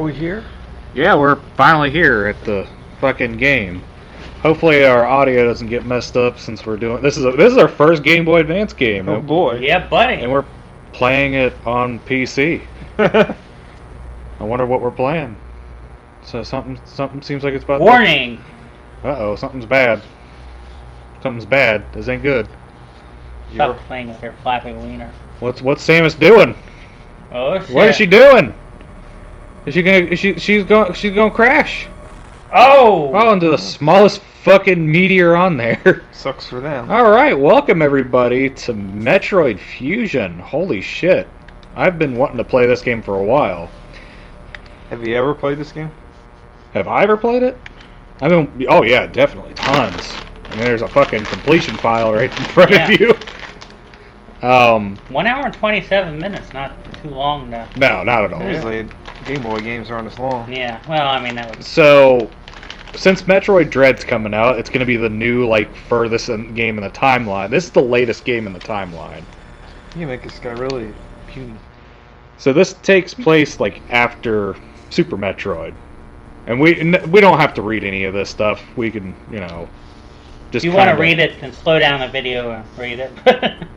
Are we here? Yeah, we're finally here at the fucking game. Hopefully our audio doesn't get messed up since we're doing this is our first Game Boy Advance game. Oh boy. Yeah, buddy. And we're playing it on PC. I wonder what we're playing. So something seems like it's about Warning. Uh-oh, something's bad. Something's bad. This ain't good. Stop playing with your flappy wiener. What's Samus doing? Oh shit. What is she doing? Is she gonna she's gonna crash? Oh! Into the smallest fucking meteor on there. Sucks for them. Alright, welcome everybody to Metroid Fusion. Holy shit. I've been wanting to play this game for a while. Have you ever played this game? Have I ever played it? Oh yeah, definitely. Tons. I mean, there's a fucking completion file right in front of you. 1 hour and 27 minutes, not too long though. No, not at all. Usually Game Boy games aren't as long. Yeah, well, I mean, that was... So, since Metroid Dread's coming out, it's going to be the new, furthest game in the timeline. This is the latest game in the timeline. You make this guy really puny. So this takes place, after Super Metroid. And we don't have to read any of this stuff. We can, just If you want to read it, then slow down the video and read it.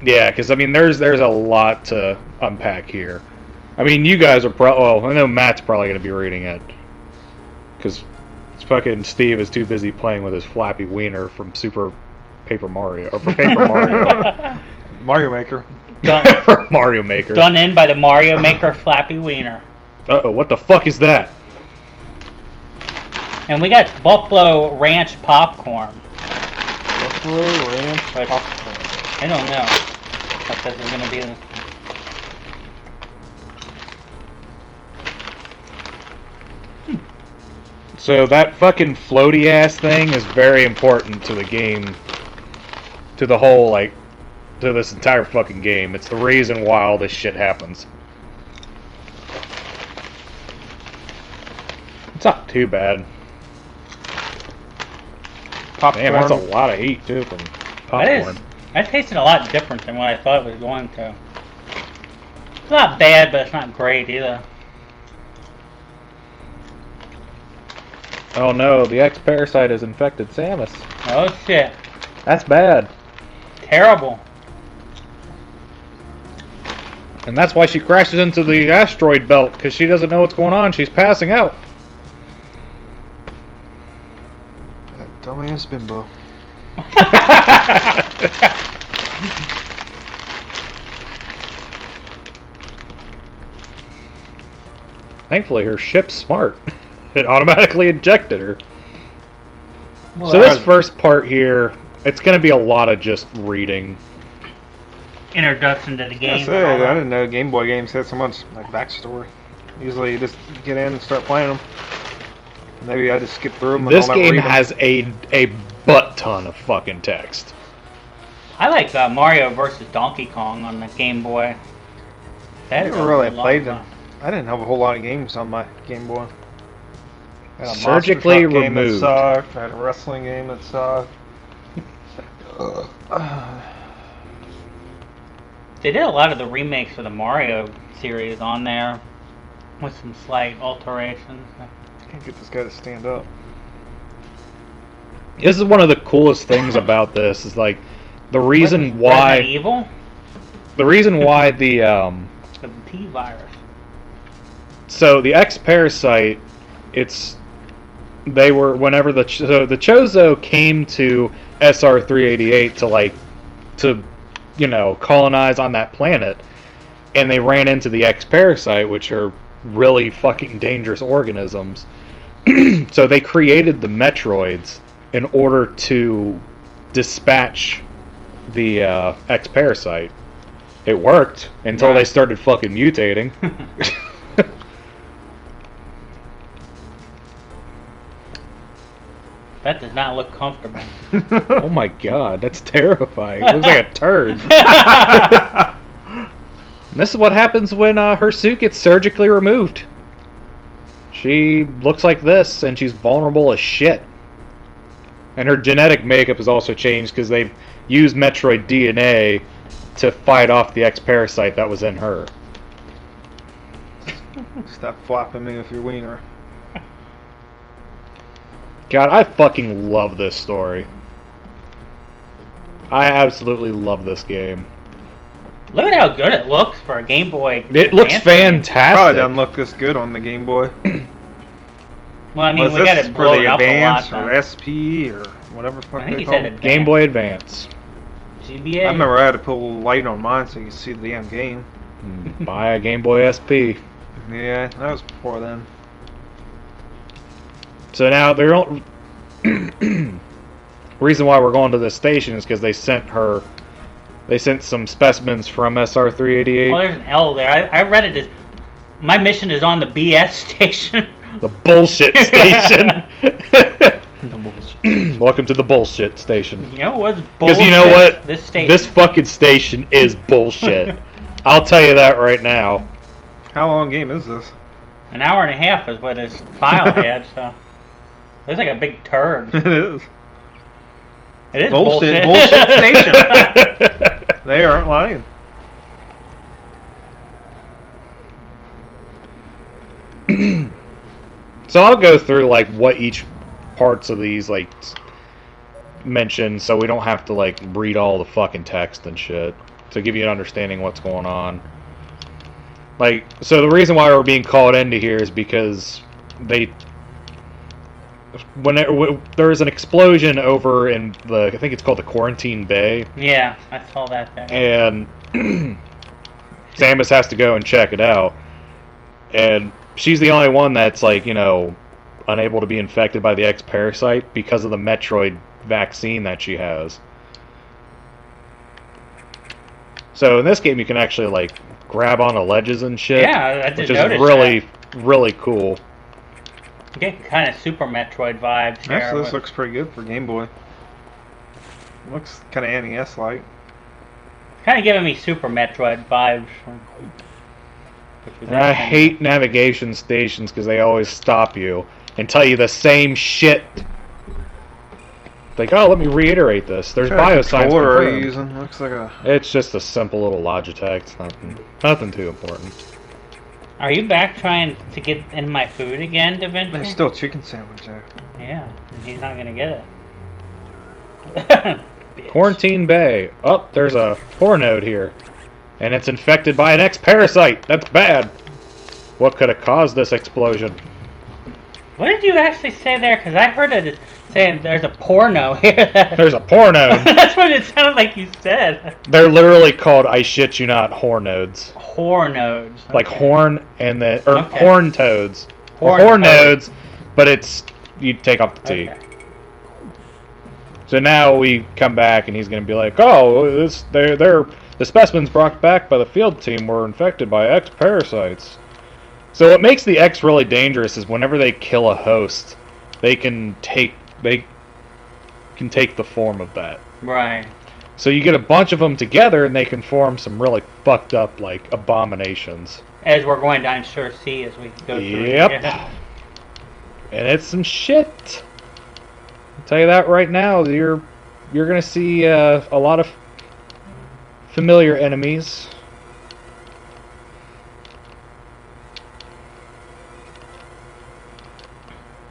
Yeah, because, I mean, there's a lot to unpack here. I mean, you guys are I know Matt's probably going to be reading it. Because fucking Steve is too busy playing with his flappy wiener from Super Paper Mario. Or from Paper Mario. Mario Maker. Mario Maker. Done in by the Mario Maker flappy wiener. Uh-oh, what the fuck is that? And we got Buffalo Ranch popcorn. Buffalo Ranch popcorn. I don't know what this is going to be. So that fucking floaty ass thing is very important to the game, to the whole, to this entire fucking game. It's the reason why all this shit happens. It's not too bad. Popcorn. Damn, that's a lot of heat too from popcorn. That tasted a lot different than what I thought it was going to. It's not bad, but it's not great either. Oh no, the X-Parasite has infected Samus. Oh shit. That's bad. Terrible. And that's why she crashes into the asteroid belt, because she doesn't know what's going on. She's passing out. That dumbass bimbo. Thankfully, her ship's smart. It automatically ejected her. Well, So this first part here, it's going to be a lot of just reading. Introduction to the game. I didn't know Game Boy games had so much backstory. Usually you just get in and start playing them. Maybe I just skip through them. This game has a butt ton of fucking text. I like Mario vs. Donkey Kong on the Game Boy. I never really played them. I didn't have a whole lot of games on my Game Boy. I had a Surgically Monster Truck game that removed. sucked. I had a wrestling game that sucked. They did a lot of the remakes for the Mario series on there with some slight alterations. I can't get this guy to stand up. This is one of the coolest things about this, is the reason Resident why... Evil? The reason why the T-Virus. So the X-Parasite, whenever the Chozo came to SR-388 to colonize on that planet, and they ran into the X-Parasite, which are really fucking dangerous organisms. So they created the Metroids in order to dispatch the X-Parasite. It worked until they started fucking mutating. That does not look comfortable. Oh my god, that's terrifying. It looks like a turd. This is what happens when her suit gets surgically removed. She looks like this, and she's vulnerable as shit. And her genetic makeup has also changed because they've used Metroid DNA to fight off the X-Parasite that was in her. Stop flopping me with your wiener. God, I fucking love this story. I absolutely love this game. Look at how good it looks for a Game Boy. It looks Advance. fantastic. Probably doesn't look this good on the Game Boy. Well, I mean, Was we got this it for blown the up a Advance lot. or Then. SP or whatever the fuck I think they he call said it? Advance. Game Boy Advance. GBA. I remember I had to put a little light on mine so you could see the damn game. Buy a Game Boy SP. Yeah, that was before then. So now they're reason why we're going to this station is because they sent some specimens from SR388. Oh, there's an L there. I read it as my mission is on the BS station. The bullshit station. Welcome to the bullshit station. You know what's bullshit? Because you know what? This station. This fucking station is bullshit. I'll tell you that right now. How long game is this? An hour and a half is what his file had, so. Looks like a big turd. It is. It is Bullshit, bullshit. bullshit station. They aren't lying. So I'll go through like what each parts of these like mention, so we don't have to like read all the fucking text and shit to give you an understanding what's going on. Like, so the reason why we're being called into here is because there's an explosion over in I think it's called the Quarantine Bay. Yeah, I saw that there. And Samus has to go and check it out. And she's the only one that's like, you know, unable to be infected by the X parasite because of the Metroid vaccine that she has. So in this game you can actually like grab onto ledges and shit. Yeah, I did which is notice really, that. really cool. You get kind of Super Metroid vibes here. Actually, this with- looks pretty good for Game Boy. Looks kind of NES-like. Kind of giving me Super Metroid vibes. Which was And I excellent. hate navigation stations because they always stop you and tell you the same shit. Like, oh, let me reiterate this. There's bioscience What are you confirmed. using? Looks like a... It's just a simple little Logitech. It's nothing too important. Are you back trying to get in my food again, Da Vinci? There's still a chicken sandwich there. Yeah, and he's not gonna get it. Bitch. Quarantine Bay. Oh, there's a core node here. And it's infected by an X parasite. That's bad. What could have caused this explosion? What did you actually say there? Because I heard it saying there's a porno here. There's a porno. That's what it sounded like you said. They're literally called, I shit you not, hornodes. Hornodes. Like Okay. horn and the or Okay. horn toads. Or Horn nodes, but it's you take off the T. Okay. So now we come back and he's gonna be like, oh, the specimens brought back by the field team were infected by X parasites. So what makes the X really dangerous is whenever they kill a host, they can take the form of that. Right. So you get a bunch of them together and they can form some really fucked up like abominations. As we're going to, I'm sure, see as we go through. Yep. Yeah. And it's some shit. I'll tell you that right now. You're gonna see a lot of familiar enemies.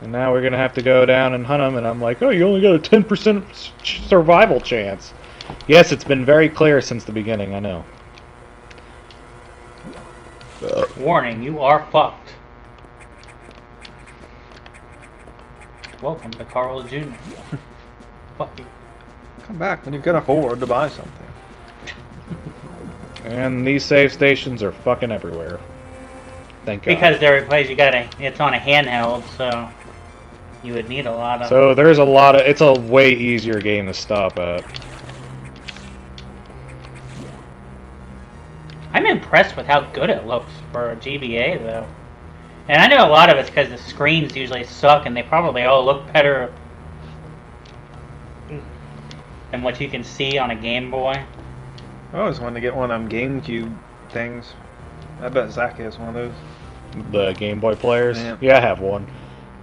And now we're gonna have to go down and hunt them. And I'm like, oh, you only got a 10% survival chance. Yes, it's been very clear since the beginning. I know. Warning, you are fucked. Welcome to Carl Jr. Fuck you. Come back when you can afford to buy something. And these save stations are fucking everywhere. Thank God. Because they're replaced, it's on a handheld, so you would need a lot of. So there's a lot of. It's a way easier game to stop at. I'm impressed with how good it looks for a GBA, though. And I know a lot of it's because the screens usually suck, and they probably all look better than what you can see on a Game Boy. I always wanted to get one of them GameCube things. I bet Zach has one of those. The Game Boy players. Yeah. I have one.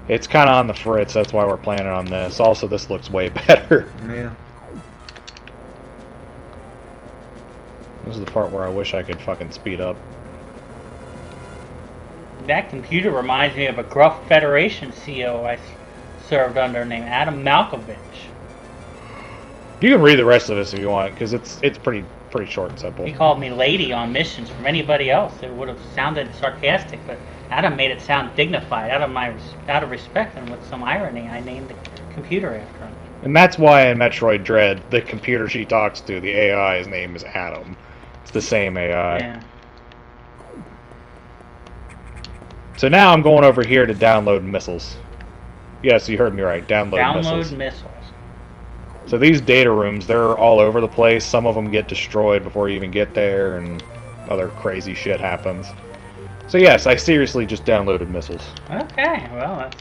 It's kind of on the fritz. That's why we're planning on this. Also, this looks way better. Yeah. This is the part where I wish I could fucking speed up. That computer reminds me of a gruff Federation CO I served under named Adam Malkovich. You can read the rest of this if you want, because it's pretty short and simple. He called me lady on missions. From anybody else, it would have sounded sarcastic, but Adam made it sound dignified. Out of respect and with some irony, I named the computer after him. And that's why in Metroid Dread, the computer she talks to, the AI's name is Adam. It's the same AI. Yeah. So now I'm going over here to download missiles. Yes, you heard me right. Download missiles. missiles. So these data rooms, they're all over the place. Some of them get destroyed before you even get there, and other crazy shit happens. So yes, I seriously just downloaded missiles. Okay, well, that's...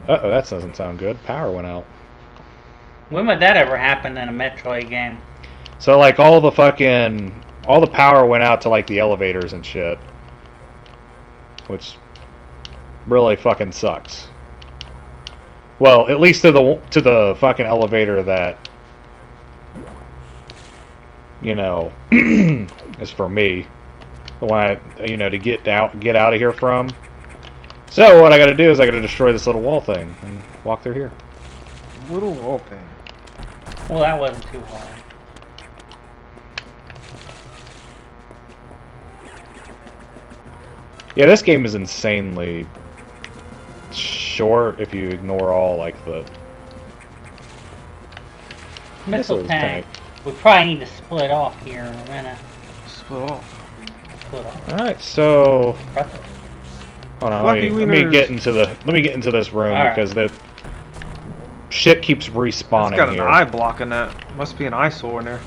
Uh-oh, that doesn't sound good. Power went out. When would that ever happen in a Metroid game? So, like, all the power went out to, like, the elevators and shit. Which really fucking sucks. Well, at least to the fucking elevator that, you know, is for me. The one to get out of here from. So what I gotta do is I gotta destroy this little wall thing and walk through here. Little wall thing. Well, that wasn't too hard. Yeah, this game is insanely short if you ignore all, like, the Missile tank. We probably need to split off here in a minute. Split off. Split off. Alright, so hold on, let me get into this room because the shit keeps respawning It's got an here. eye block in that. Must be an eyesore in there.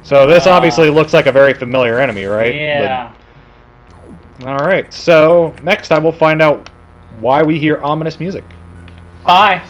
So this obviously looks like a very familiar enemy, right? Yeah. Alright, so next time we'll find out why we hear ominous music. Bye.